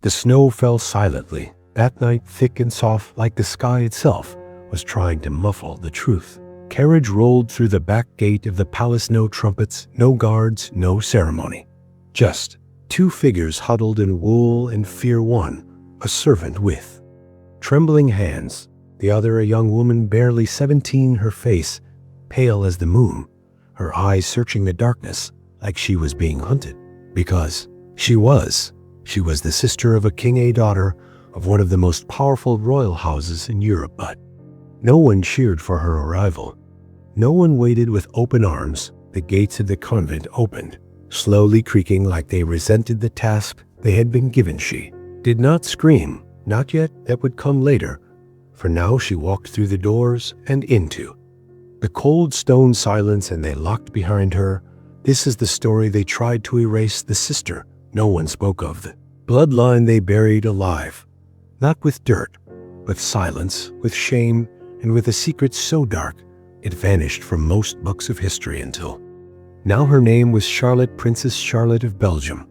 The snow fell silently. That night, thick and soft like the sky itself, was trying to muffle the truth. Carriage rolled through the back gate of the palace. No trumpets, no guards, no ceremony. Just two figures huddled in wool and fear, one a servant with trembling hands, the other a young woman barely 17, her face pale as the moon, her eyes searching the darkness like she was being hunted. Because she was the sister of a king, a daughter of one of the most powerful royal houses in Europe. But no one cheered for her arrival. No one waited with open arms. The gates of the convent opened, slowly creaking like they resented the task they had been given. She did not scream, not yet. That would come later. For now she walked through the doors and into the cold stone silence, and they locked behind her. This is the story they tried to erase, the sister no one spoke of, the bloodline they buried alive, not with dirt, with silence, with shame, and with a secret so dark it vanished from most books of history until now. Her name was Charlotte, Princess Charlotte of Belgium.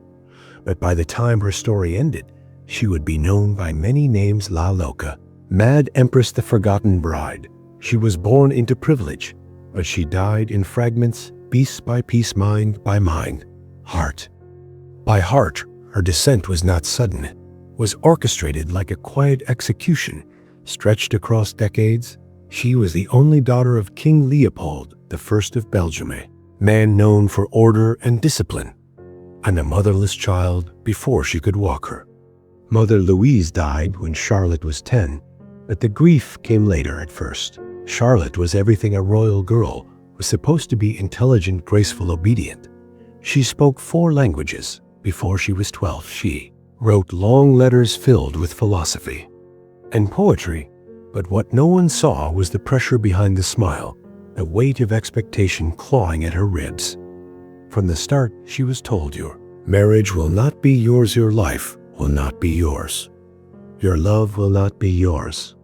But by the time her story ended, she would be known by many names: La Loca, Mad Empress, the Forgotten Bride. She was born into privilege, but she died in fragments, piece by piece, mind by mind, heart by heart. Her descent was not sudden, it was orchestrated like a quiet execution, stretched across decades. She was the only daughter of King Leopold I of Belgium, a man known for order and discipline, and a motherless child before she could walk. Her mother Louise died when Charlotte was 10, but the grief came later. At first, Charlotte was everything a royal girl was supposed to be: intelligent, graceful, obedient. She spoke 4 languages. Before she was 12, she wrote long letters filled with philosophy and poetry. But what no one saw was the pressure behind the smile, the weight of expectation clawing at her ribs. From the start, she was told, your marriage will not be yours, your life will not be yours, your love will not be yours,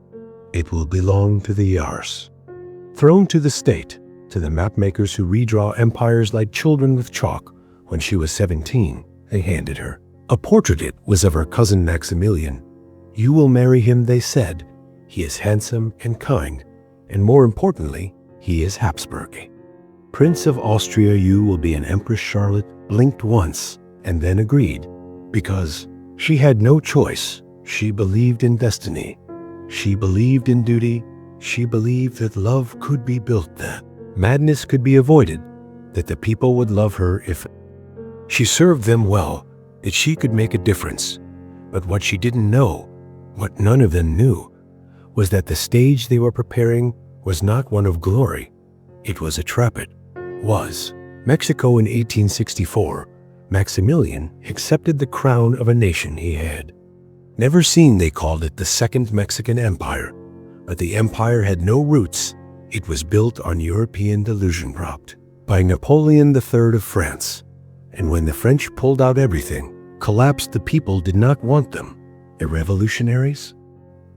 it will belong to the Yars. Thrown to the state, to the mapmakers who redraw empires like children with chalk. When she was 17, they handed her a portrait. It was of her cousin Maximilian. You will marry him, they said. He is handsome and kind, and more importantly, he is Habsburg, Prince of Austria. You will be an Empress. Charlotte blinked once and then agreed, because she had no choice. She believed in destiny. She believed in duty. She believed that love could be built, that madness could be avoided, that the people would love her if she served them well, that she could make a difference. But what she didn't know, what none of them knew, was that the stage they were preparing was not one of glory. It was a trap. It was Mexico in 1864. Maximilian accepted the crown of a nation he had never seen. They called it the Second Mexican Empire. But the empire had no roots. It was built on European delusion, propped by Napoleon III of France. And when the French pulled out, everything collapsed. The people did not want them. The revolutionaries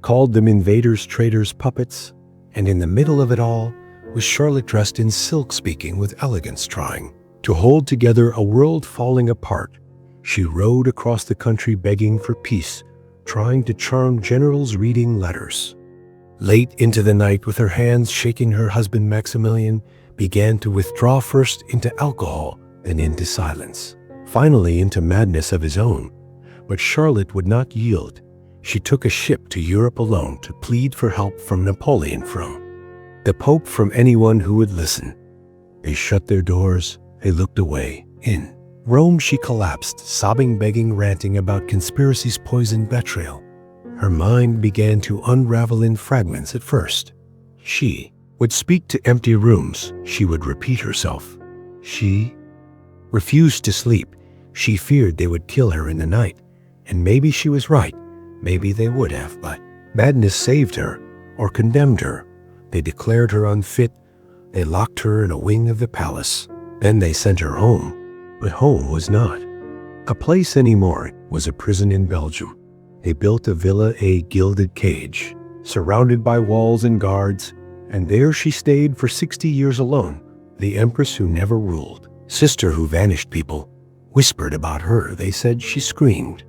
called them invaders, traitors, puppets. And in the middle of it all was Charlotte, dressed in silk, speaking with elegance, trying to hold together a world falling apart. She rode across the country begging for peace, trying to charm generals, reading letters. Late into the night, with her hands shaking, her husband Maximilian began to withdraw, first into alcohol, then into silence, finally into madness of his own. But Charlotte would not yield. She took a ship to Europe alone to plead for help from Napoleon, from the Pope, from anyone who would listen. They shut their doors. They looked away. In Rome, she collapsed, sobbing, begging, ranting about conspiracies, poison, betrayal. Her mind began to unravel in fragments. At first, she would speak to empty rooms. She would repeat herself. She refused to sleep. She feared they would kill her in the night. And maybe she was right. Maybe they would have, but madness saved her, or condemned her. They declared her unfit. They locked her in a wing of the palace. Then they sent her home. But home was not a place anymore. It was a prison in Belgium. They built a villa, a gilded cage, surrounded by walls and guards, and there she stayed for 60 years alone. The empress who never ruled, sister who vanished. People whispered about her. They said she screamed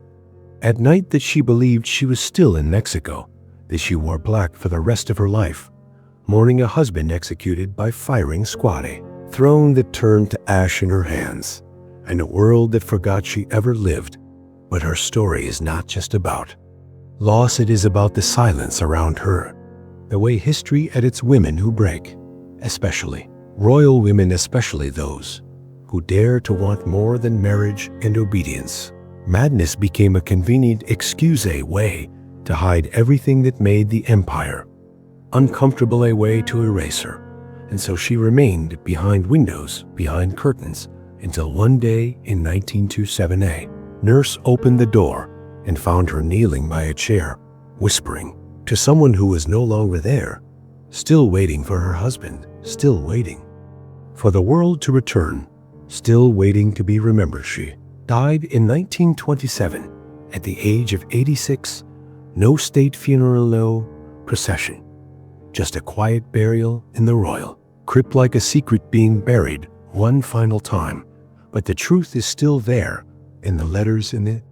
At night that she believed she was still in Mexico, that she wore black for the rest of her life, mourning a husband executed by firing squad, throne that turned to ash in her hands, and a world that forgot she ever lived. But her story is not just about loss, it is about the silence around her, the way history edits women who break, especially royal women, especially those who dare to want more than marriage and obedience. Madness became a convenient excuse, a way to hide everything that made the empire uncomfortable, a way to erase her. And so she remained behind windows, behind curtains, until one day in 1927 nurse opened the door and found her kneeling by a chair, whispering to someone who was no longer there, still waiting for her husband, still waiting for the world to return, still waiting to be remembered. She died in 1927 at the age of 86. No state funeral, no procession, just a quiet burial in the royal crypt, like a secret being buried one final time. But the truth is still there, in the letters, in the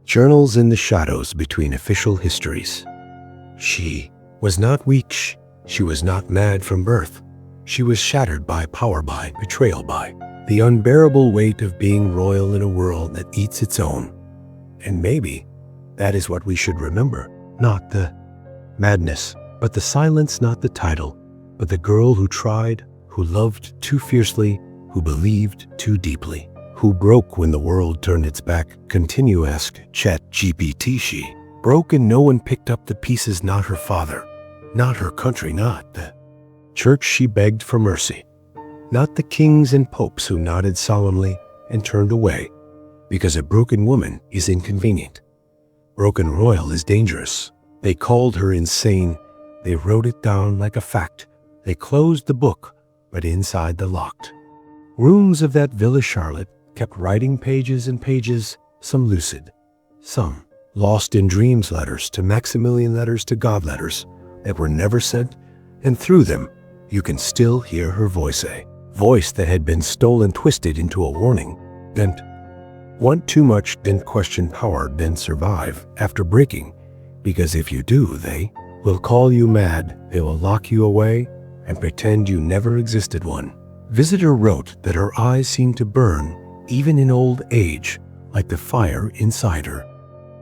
journals, in the shadows between official histories. She was not weak. She was not mad from birth. She was shattered by power, by betrayal, by the unbearable weight of being royal in a world that eats its own. And maybe that is what we should remember. Not the madness, but the silence, not the title, but the girl who tried, who loved too fiercely, who believed too deeply, who broke when the world turned its back. Continue, ask ChatGPT. She broke and no one picked up the pieces, not her father, not her country, not the church. She begged for mercy, not the kings and popes who nodded solemnly and turned away, because a broken woman is inconvenient. Broken royal is dangerous. They called her insane. They wrote it down like a fact. They closed the book, but inside the locked rooms of that villa, Charlotte kept writing pages and pages, some lucid, some lost in dreams, letters to Maximilian, letters to God, letters that were never sent, and through them you can still hear her voice, a voice that had been stolen, twisted into a warning. Didn't want too much, didn't question power, didn't survive after breaking, because if you do, they will call you mad, they will lock you away and pretend you never existed. One visitor wrote that her eyes seemed to burn even in old age, like the fire inside her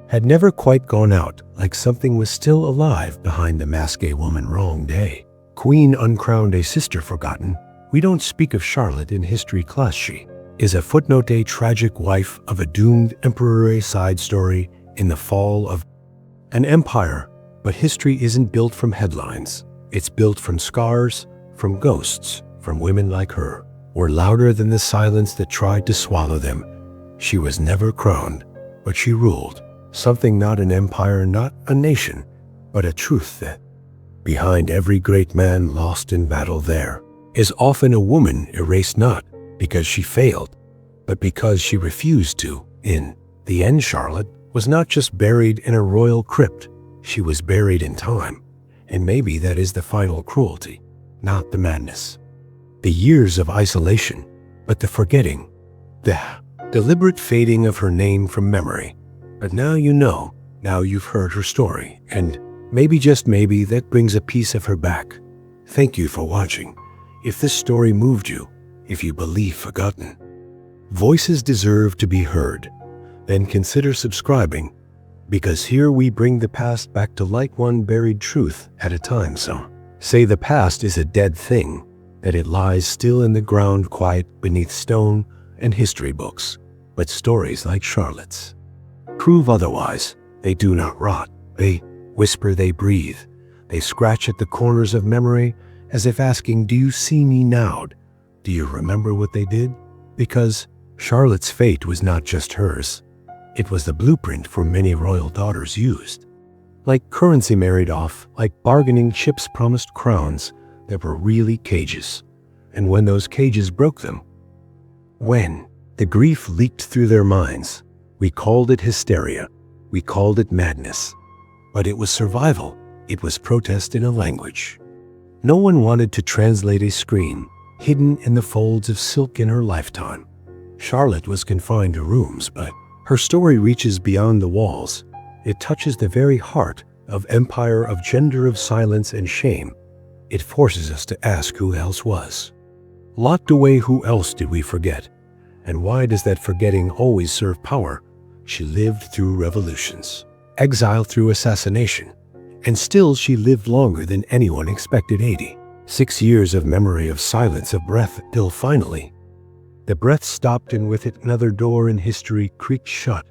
had never quite gone out, like something was still alive behind the mask. A woman wronged, a queen uncrowned, a sister forgotten. We don't speak of Charlotte in history class. She is a footnote, a tragic wife of a doomed emperor, a side story in the fall of an empire. But history isn't built from headlines. It's built from scars, from ghosts, from women like her, were louder than the silence that tried to swallow them. She was never crowned, but she ruled something, not an empire, not a nation, but a truth that behind every great man lost in battle there is often a woman erased, not because she failed, but because she refused to. In the end, Charlotte was not just buried in a royal crypt, she was buried in time. And maybe that is the final cruelty, not the madness, the years of isolation, but the forgetting, the deliberate fading of her name from memory. But now you know, now you've heard her story, and maybe, just maybe, that brings a piece of her back. Thank you for watching. If this story moved you, if you believe forgotten voices deserve to be heard, then consider subscribing, because here we bring the past back to light, one buried truth at a time. Some say the past is a dead thing, that it lies still in the ground, quiet beneath stone and history books. But stories like Charlotte's prove otherwise. They do not rot. They whisper, they breathe. They scratch at the corners of memory as if asking, do you see me now? Do you remember what they did? Because Charlotte's fate was not just hers. It was the blueprint for many royal daughters used. Like currency married off, like bargaining chips promised crowns that were really cages. And when those cages broke them, when the grief leaked through their minds, we called it hysteria, we called it madness. But it was survival, it was protest in a language no one wanted to translate, a scream hidden in the folds of silk in her lifetime. Charlotte was confined to rooms, but her story reaches beyond the walls. It touches the very heart of empire, of gender, of silence and shame. It forces us to ask who else was. Locked away, who else did we forget? And why does that forgetting always serve power? She lived through revolutions, exile through assassination, and still she lived longer than anyone expected. 86 years of memory, of silence, of breath, till finally the breath stopped, and with it another door in history creaked shut.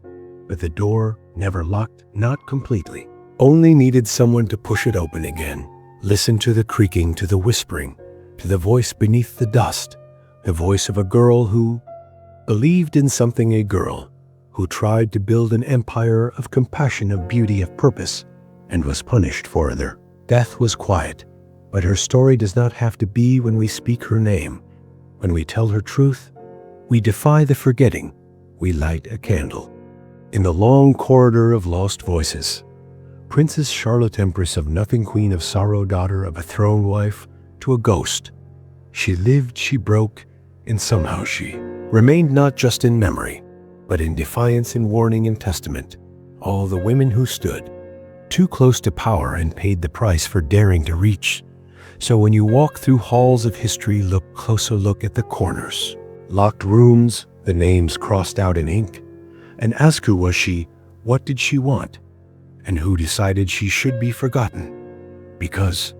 But the door never locked, not completely. Only needed someone to push it open again. Listen to the creaking, to the whispering, to the voice beneath the dust, the voice of a girl who believed in something, a girl who tried to build an empire of compassion, of beauty, of purpose, and was punished for it. Death was quiet, but her story does not have to be. When we speak her name, when we tell her truth, we defy the forgetting. We light a candle. In the long corridor of lost voices, Princess Charlotte, Empress of nothing, Queen of sorrow, daughter of a throne wife to a ghost. She lived, she broke, and somehow she remained, not just in memory, but in defiance, in warning, and testament. All the women who stood too close to power and paid the price for daring to reach. So when you walk through halls of history, look closer, look at the corners, locked rooms, the names crossed out in ink, and ask who was she, what did she want, and who decided she should be forgotten. Because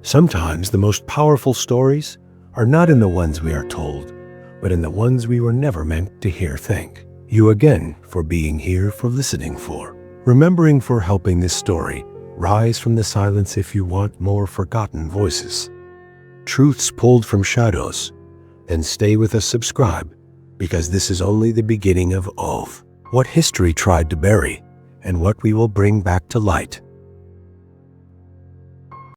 sometimes the most powerful stories are not in the ones we are told, but in the ones we were never meant to hear. Thank you again for being here, for listening, for remembering, for helping this story rise from the silence. If you want more forgotten voices, truths pulled from shadows, then stay with us, subscribe, because this is only the beginning of what history tried to bury and what we will bring back to light.